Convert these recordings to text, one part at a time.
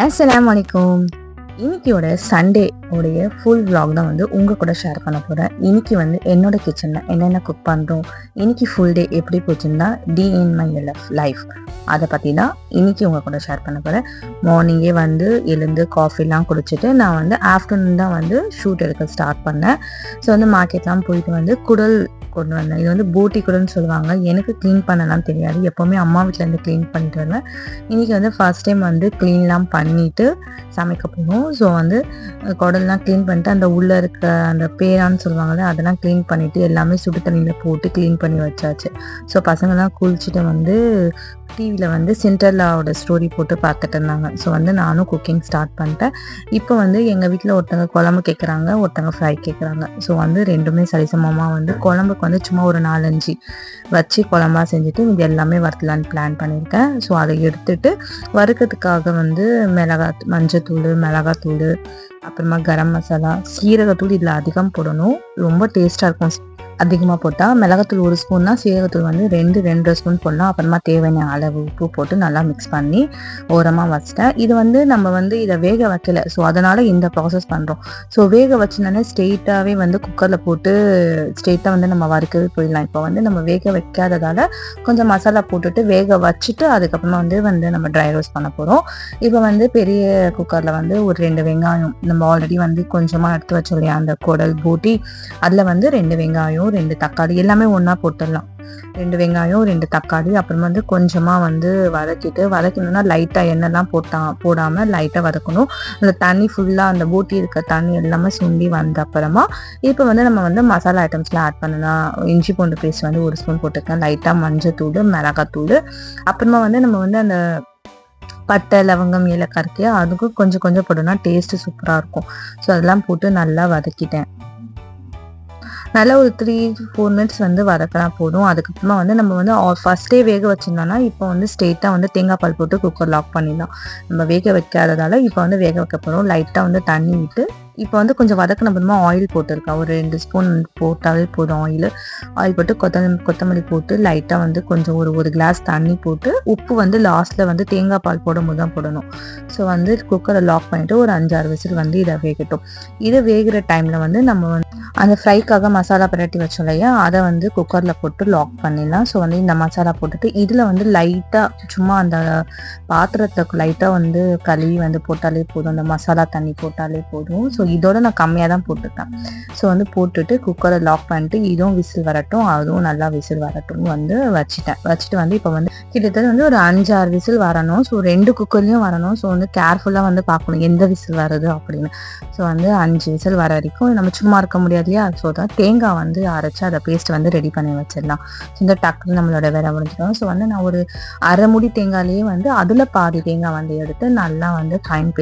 அஸ்ஸலாமு அலைக்கும். இன்னைக்கியோட சண்டே உடைய ஃபுல் vlog தான் வந்து உங்கள் கூட ஷேர் பண்ண போகிறேன். இன்னைக்கு வந்து என்னோட கிச்சனில் என்னென்ன குக் பண்ணுறோம், இன்னைக்கு ஃபுல் டே எப்படி போச்சுன்னா DNMY லைஃப் அதை பற்றி தான் இன்னைக்கு உங்கள் கூட ஷேர் பண்ண போகிறேன். மார்னிங்கே வந்து எழுந்து காஃபிலாம் குடிச்சிட்டு நான் வந்து ஆஃப்டர்நூன் தான் வந்து ஷூட் எடுக்க ஸ்டார்ட் பண்ணேன். ஸோ வந்து மார்க்கெட்லாம் போயிட்டு வந்து குடல் கொண்டு வந்தேன். இது வந்து போட்டி குடல்னு சொல்லுவாங்க. எனக்கு க்ளீன் பண்ணலாம் தெரியாது, எப்போவுமே அம்மா வீட்டிலேருந்து க்ளீன் பண்ணிட்டு வருவேன். இன்றைக்கி வந்து ஃபர்ஸ்ட் டைம் வந்து க்ளீன்லாம் பண்ணிவிட்டு சமைக்க போகணும். ஸோ வந்து குடல்லாம் க்ளீன் பண்ணிட்டு அந்த உள்ளே இருக்க அந்த பேரான்னு சொல்லுவாங்கள்ல அதெல்லாம் க்ளீன் பண்ணிவிட்டு எல்லாமே சுடு தண்ணியில் போட்டு க்ளீன் பண்ணி வச்சாச்சு. ஸோ பசங்கள்லாம் குளிச்சுட்டு வந்து டிவியில் வந்து சிண்ட்ரெல்லாவோட ஸ்டோரி போட்டு பார்த்துட்டு இருந்தாங்க. ஸோ வந்து நானும் குக்கிங் ஸ்டார்ட் பண்ணிட்டேன். இப்போ வந்து எங்கள் வீட்டில் ஒருத்தவங்க குழம்பு கேட்குறாங்க, ஒருத்தவங்க ஃப்ரை கேட்குறாங்க. ஸோ வந்து ரெண்டுமே சரிசமமாக வந்து குழம்புக்கு வந்து சும்மா ஒரு 4-5 வச்சு குழம்பா செஞ்சுட்டு இது எல்லாமே வறுத்தலான்னு பிளான் பண்ணியிருக்கேன். ஸோ அதை எடுத்துட்டு வறுக்கிறதுக்காக வந்து மஞ்சத்தூள், மிளகாத்தூள், அப்புறமா கரம் மசாலா, சீரகத்தூள் இதில் அதிகம் போடணும், ரொம்ப டேஸ்ட்டாக இருக்கும். அதிகமாக போட்டால் மிளகாத்தூள் 1 ஸ்பூன்னா சீரகத்தூள் வந்து 2-2.5 ஸ்பூன் போடலாம். அப்புறமா தேவையான அளவு உப்பு போட்டு நல்லா மிக்ஸ் பண்ணி ஓரமாக வச்சிட்டேன். இது வந்து நம்ம வந்து இதை வேக வைக்கல, ஸோ அதனால் இந்த ப்ராசஸ் பண்ணுறோம். ஸோ வேக வச்சுனாலே ஸ்ட்ரெயிட்டாகவே வந்து குக்கரில் போட்டு ஸ்ட்ரெயிட்டாக வந்து நம்ம வறுக்கவே போயிடலாம். இப்போ வந்து நம்ம வேக வைக்காததால் கொஞ்சம் மசாலா போட்டுட்டு வேக வச்சுட்டு அதுக்கப்புறமா வந்து நம்ம ட்ரை ரோஸ்ட் பண்ண போகிறோம். இப்போ வந்து பெரிய குக்கரில் வந்து ஒரு 2 வெங்காயம் நம்ம ஆல்ரெடி வந்து கொஞ்சமாக எடுத்து வச்சோம் இல்லையா அந்த குடல் போட்டி, அதில் வந்து 2 வெங்காயம் 2 தக்காளி எல்லாமே ஒன்றா போட்டுடலாம். 2 வெங்காயம் 2 தக்காளி அப்புறமா வந்து கொஞ்சமாக வந்து வதக்கணும்னா லைட்டாக எண்ணெய்லாம் போடாமல் லைட்டாக வதக்கணும். அந்த தண்ணி ஃபுல்லாக அந்த போட்டி இருக்க தண்ணி எல்லாமே சுண்டி வந்த அப்புறமா இப்போ வந்து நம்ம வந்து மசாலா ஐட்டம்ஸ்லாம் ஆட் பண்ணலாம். இஞ்சி பூண்டு பேஸ்ட் வந்து 1 ஸ்பூன் போட்டுருக்கேன், லைட்டாக மஞ்சத்தூள், மிளகாத்தூள், அப்புறமா வந்து நம்ம வந்து அந்த பட்டை, லவங்கம், ஏலக்காய் இருக்கு அதுக்கும் கொஞ்சம் கொஞ்சம் போட்டோம்னா டேஸ்ட்டு சூப்பராக இருக்கும். ஸோ அதெல்லாம் போட்டு நல்லா வதக்கிட்டேன். நல்லா ஒரு 3-4 மினிட்ஸ் வந்து வதக்கினா போதும். அதுக்கப்புறமா வந்து நம்ம வந்து ஃபர்ஸ்டே வேக வச்சிருந்தோம்னா இப்போ வந்து ஸ்ட்ரெயிட்டாக வந்து தேங்காய் பால் போட்டு குக்கர் லாக் பண்ணிடலாம். நம்ம வேக வைக்காததால் இப்போ வந்து வேக வைக்க போகிறோம். லைட்டாக வந்து தண்ணி விட்டு இப்போ வந்து கொஞ்சம் வதக்கின அப்புறமா ஆயில் போட்டிருக்கேன். ஒரு 2 ஸ்பூன் போட்டாலே போதும். ஆயில் போட்டு கொத்தமல்லி போட்டு லைட்டாக வந்து கொஞ்சம் ஒரு கிளாஸ் தண்ணி போட்டு உப்பு வந்து லாஸ்ட்டில் வந்து தேங்காய் பால் போடும்போது தான் போடணும். ஸோ வந்து குக்கரை லாக் பண்ணிவிட்டு ஒரு 5-6 விசில் வந்து இதை வேகட்டும். இதை வேகிற டைமில் வந்து நம்ம வந்து அந்த ஃப்ரைக்காக மசாலா பிரட்டி வச்சோம் இல்லையா அதை வந்து குக்கரில் போட்டு லாக் பண்ணிடலாம். ஸோ வந்து இந்த மசாலா போட்டுட்டு இதில் வந்து லைட்டாக சும்மா அந்த பாத்திரத்துக்கு லைட்டாக வந்து கழுவி வந்து போட்டாலே போதும், அந்த மசாலா தண்ணி போட்டாலே போதும். ஸோ இதோட நான் கம்மியாக தான் போட்டுட்டேன். ஸோ வந்து போட்டுட்டு குக்கரை லாக் பண்ணிட்டு இதுவும் விசில் வரட்டும், அதுவும் நல்லா விசில் வரட்டும் வந்து வச்சுட்டு வந்து இப்போ வந்து கிட்டத்தட்ட வந்து ஒரு 5-6 விசில் வரணும். ஸோ 2 குக்கர்லேயும் வரணும். ஸோ வந்து கேர்ஃபுல்லாக வந்து பார்க்கணும் எந்த விசில் வருது அப்படின்னு. ஸோ வந்து 5 விசில் வர வரைக்கும் நம்ம சும்மா இருக்க முடியாது இல்லையா. ஸோ தான் தேங்காய் வந்து அரைச்சி அதை பேஸ்ட் வந்து ரெடி பண்ணி வச்சிடலாம். ஸோ இந்த டக்குன்னு நம்மளோட வேலை முடிஞ்சிடும். ஸோ வந்து நான் ஒரு அரை மூடி தேங்காயிலேயே வந்து அதில் பாதி தேங்காய் வந்து எடுத்து நல்லா வந்து ஃபைன்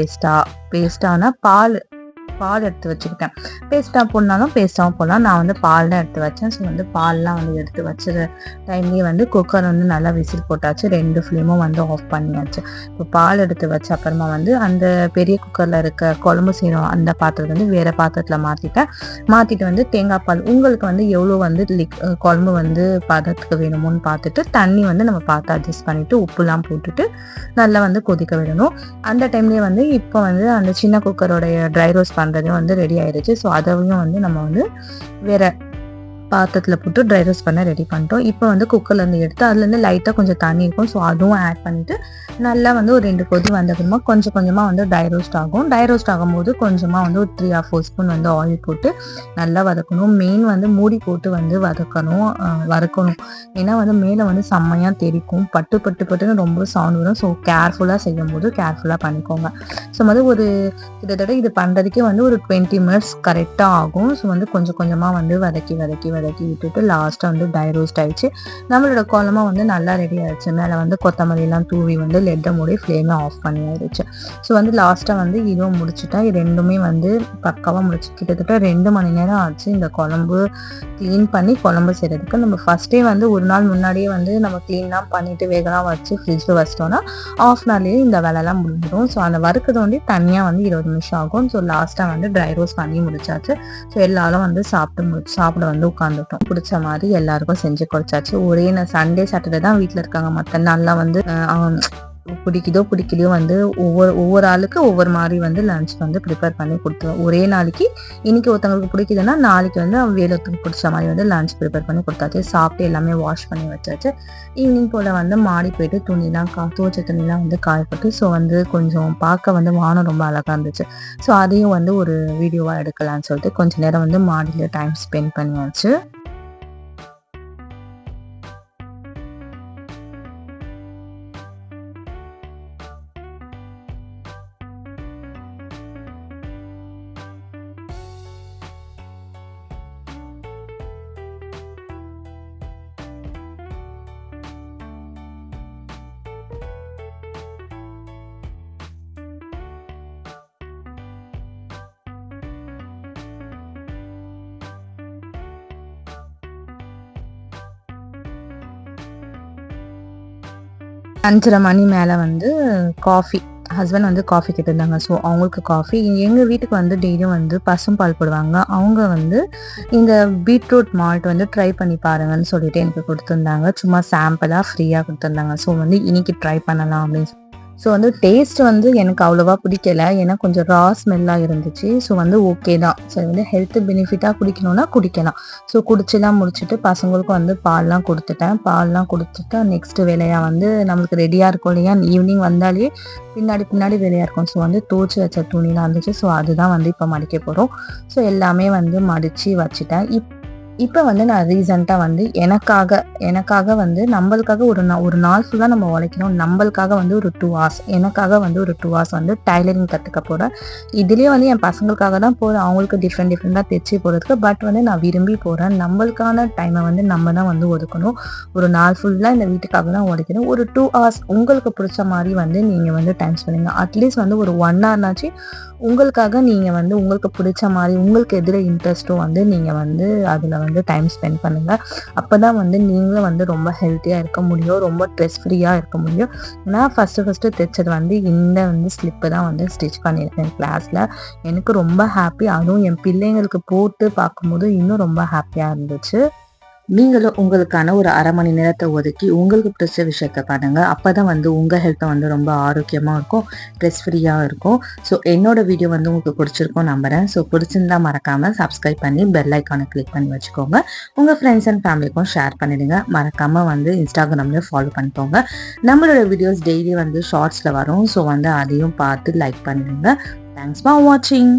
பேஸ்டான பால் எடுத்து வச்சுக்கிட்டேன். பேஸ்ட்டாக போடனாலும் பேஸ்ட்டாகவும் போடலாம். நான் வந்து பால் தான் எடுத்து வச்சேன். ஸோ வந்து பால்லாம் வந்து எடுத்து வச்சுற டைம்லேயே வந்து குக்கர் வந்து நல்லா விசில் போட்டாச்சு, 2 ஃப்ளேமும் வந்து ஆஃப் பண்ணியாச்சு. இப்போ பால் எடுத்து வச்ச அப்புறமா வந்து அந்த பெரிய குக்கரில் இருக்க குழம்பு செய்கிறோம் அந்த பாத்திரத்தை வந்து வேறு பாத்திரத்தில் மாற்றிட்டு வந்து தேங்காய் பால் உங்களுக்கு வந்து எவ்வளோ வந்து குழம்பு வந்து பதத்துக்கு வேணுமோன்னு பார்த்துட்டு தண்ணி வந்து நம்ம பார்த்து அட்ஜஸ்ட் பண்ணிவிட்டு உப்புலாம் போட்டுட்டு நல்லா வந்து கொதிக்க விடணும். அந்த டைம்லேயே வந்து இப்போ வந்து அந்த சின்ன குக்கரோடைய ட்ரை ரோஸ்ட் பண்ணுறதும் வந்து ரெடி ஆயிடுச்சு. ஸோ அதையும் வந்து நம்ம வந்து வேற பாத்திரத்தில் போட்டு ட்ரை ரோஸ்ட் பண்ண ரெடி பண்ணிட்டோம். இப்போ வந்து குக்கர்லேருந்து எடுத்து அதுலேருந்து லைட்டாக கொஞ்சம் தண்ணி இருக்கும். ஸோ அதுவும் ஆட் பண்ணிவிட்டு நல்லா வந்து ஒரு 2 கொதி வந்ததுமா கொஞ்சம் கொஞ்சமாக வந்து ட்ரை ரோஸ்ட் ஆகும். ட்ரை ரோஸ்ட் ஆகும்போது கொஞ்சமாக வந்து ஒரு 3-4 ஸ்பூன் வந்து ஆயில் போட்டு நல்லா வதக்கணும். மெயின் வந்து மூடி போட்டு வந்து வதக்கணும். ஏன்னா வந்து மேலே வந்து செம்மையாக தெரிக்கும், பட்டுன்னு ரொம்ப சவுண்ட் வரும். ஸோ கேர்ஃபுல்லாக செய்யும் போது கேர்ஃபுல்லாக பண்ணிக்கோங்க. ஸோ வந்து ஒரு கிட்டத்தட்ட இது பண்ணுறதுக்கே வந்து ஒரு 20 மினிட்ஸ் கரெக்டாக ஆகும். ஸோ வந்து கொஞ்சம் கொஞ்சமாக வந்து வதக்கி விட்டுட்டு லாஸ்ட்டாக வந்து ட்ரை ரோஸ்ட் ஆயிடுச்சு. நம்மளோட குழம்பு வந்து நல்லா ரெடி ஆயிடுச்சு. மேலே வந்து கொத்தமல்லிலாம் தூவி வந்து லெட்டை மூடி ஃப்ளேமை ஆஃப் பண்ணி ஆயிடுச்சு. ஸோ வந்து லாஸ்ட்டாக வந்து இதுவும் முடிச்சுட்டேன். இது ரெண்டுமே வந்து பக்காவாக முடிச்சு கிட்டத்தட்ட 2 மணி நேரம் ஆச்சு இந்த குழம்பு க்ளீன் பண்ணி குழம்பு செய்கிறதுக்கு. நம்ம ஃபஸ்ட்டே வந்து ஒரு நாள் முன்னாடியே வந்து நம்ம க்ளீன்லாம் பண்ணிவிட்டு வேகலாம் வச்சு ஃப்ரிட்ஜில் வச்சிட்டோம்னா ஆஃப் நாள்லேயே இந்த வேலைலாம் முடிஞ்சிடும். ஸோ அந்த வறுக்கிறது வந்து தனியாக வந்து 20 நிமிஷம் ஆகும். ஸோ லாஸ்ட்டாக வந்து ட்ரை ரோஸ்ட் பண்ணி முடிச்சாச்சு. ஸோ எல்லாரும் வந்து சாப்பிட வந்து உட்காந்துட்டோம். பிடிச்ச மாதிரி எல்லாருக்கும் செஞ்சு கொடுத்தாச்சு. ஒரே சண்டே சாட்டர்டே தான் வீட்டில் இருக்காங்க, மற்ற நாள்லாம் வந்து பிடிக்குதோ பிடிக்கலையோ வந்து ஒவ்வொரு ஆளுக்கு ஒவ்வொரு மாதிரி வந்து லஞ்ச் வந்து ப்ரிப்பேர் பண்ணி கொடுத்துருவேன். ஒரே நாளைக்கு இன்னைக்கு ஒருத்தவங்களுக்கு பிடிக்குதுன்னா நாளைக்கு வந்து வேலை ஒருத்தவங்களுக்கு பிடிச்ச மாதிரி வந்து லஞ்ச் ப்ரிப்பேர் பண்ணி கொடுத்தாச்சு. சாப்பிட்டு எல்லாமே வாஷ் பண்ணி வச்சாச்சு. ஈவினிங் போல் வந்து மாடி போயிட்டு துணிலாம் துவைச்ச துணிலாம் வந்து காயப்பட்டு ஸோ வந்து கொஞ்சம் பார்க்க வந்து வானம் ரொம்ப அழகாக இருந்துச்சு. ஸோ அதையும் வந்து ஒரு வீடியோவாக எடுக்கலாம்னு சொல்லிட்டு கொஞ்சம் நேரம் வந்து மாடியில் டைம் ஸ்பெண்ட் பண்ணியாச்சு. அஞ்சரை மணி மேலே வந்து காஃபி ஹஸ்பண்ட் வந்து காஃபி கேட்டிருந்தாங்க. ஸோ அவங்களுக்கு காஃபி. எங்கள் வீட்டுக்கு வந்து டெய்லியும் வந்து பசும்பால் போடுவாங்க. அவங்க வந்து இந்த பீட்ரூட் மால்ட் வந்து ட்ரை பண்ணி பாருங்கன்னு சொல்லிட்டு எனக்கு கொடுத்துருந்தாங்க. சும்மா சாம்பிளாக ஃப்ரீயாக கொடுத்துருந்தாங்க. ஸோ வந்து இன்னைக்கு ட்ரை பண்ணலாம் அப்படின்னு. ஸோ வந்து டேஸ்ட் வந்து எனக்கு அவ்வளோவா பிடிக்கல. ஏன்னா கொஞ்சம் ரா ஸ்மெல்லாக இருந்துச்சு. ஸோ வந்து ஓகே தான். சரி வந்து ஹெல்த் பெனிஃபிட்டாக குடிக்கணும்னா குடிக்கலாம். ஸோ குடிச்சுலாம் முடிச்சுட்டு பசங்களுக்கும் வந்து பால்லாம் கொடுத்துட்டு நெக்ஸ்ட்டு வேலையாக வந்து நம்மளுக்கு ரெடியாக இருக்கும் இல்லையா, ஈவினிங் வந்தாலே பின்னாடி வேலையாக இருக்கும். ஸோ வந்து துவைச்சி வச்ச துணிலாம் இருந்துச்சு. ஸோ அதுதான் வந்து இப்போ மடிக்க போகிறோம். ஸோ எல்லாமே வந்து மடித்து வச்சுட்டேன். இப்போ வந்து நான் ரீசெண்டாக வந்து எனக்காக வந்து நம்மளுக்காக ஒரு நாள் ஃபுல்லாக நம்ம உழைக்கணும். நம்மளுக்காக வந்து ஒரு 2 hours எனக்காக வந்து ஒரு 2 hours வந்து டைலரிங் கற்றுக்க போகிறேன். இதுலேயே வந்து என் பசங்களுக்காக தான் போகிறேன். அவங்களுக்கு டிஃப்ரெண்ட்டாக தைச்சி போகிறதுக்கு. பட் வந்து நான் விரும்பி போகிறேன். நம்மளுக்கான டைமை வந்து நம்ம தான் வந்து ஒதுக்கணும். ஒரு நாள் ஃபுல்லாக இந்த வீட்டுக்காக தான் உழைக்கணும். ஒரு 2 hours உங்களுக்கு பிடிச்ச மாதிரி வந்து நீங்கள் வந்து டைம் ஸ்பெண்ட் அட்லீஸ்ட் வந்து ஒரு 1 hourனாச்சு உங்களுக்காக நீங்கள் வந்து உங்களுக்கு பிடிச்ச மாதிரி உங்களுக்கு எதில் இன்ட்ரெஸ்ட்டோ வந்து நீங்கள் வந்து அதில் வந்து டைம் ஸ்பெண்ட் பண்ணுங்கள். அப்போ தான் வந்து நீங்களும் வந்து ரொம்ப ஹெல்த்தியாக இருக்க முடியும், ரொம்ப ஸ்ட்ரெஸ் ஃப்ரீயாக இருக்க முடியும். நான் ஃபஸ்ட்டு தைச்சது வந்து இந்த வந்து ஸ்லிப்பு தான் வந்து ஸ்டிச் பண்ணியிருக்கேன் கிளாஸில். எனக்கு ரொம்ப ஹாப்பி. அதுவும் என் பிள்ளைங்களுக்கு போட்டு பார்க்கும்போது இன்னும் ரொம்ப ஹாப்பியாக இருந்துச்சு. நீங்களும் உங்களுக்கான ஒரு அரை மணி நேரத்தை ஒதுக்கி உங்களுக்கு பிடிச்ச விஷயத்த பண்ணுங்க. அப்பதான் வந்து உங்க ஹெல்த்தை வந்து ரொம்ப ஆரோக்கியமா இருக்கும், ஸ்ட்ரெஸ் ஃப்ரீயா இருக்கும். ஸோ என்னோட வீடியோ வந்து உங்களுக்கு பிடிச்சிருக்கும் நம்புறேன். ஸோ பிடிச்சிருந்தா மறக்காம சப்ஸ்கிரைப் பண்ணி பெல் ஐக்கானை கிளிக் பண்ணி வச்சுக்கோங்க. உங்க ஃப்ரெண்ட்ஸ் அண்ட் ஃபேமிலிக்கும் ஷேர் பண்ணிடுங்க. மறக்காம வந்து இன்ஸ்டாகிராம்ல ஃபாலோ பண்ணிக்கோங்க. நம்மளோட வீடியோஸ் டெய்லி வந்து ஷார்ட்ஸ்ல வரும். ஸோ வந்து அதையும் பார்த்து லைக் பண்ணிடுங்க. தேங்க்ஸ் ஃபார் வாட்சிங்.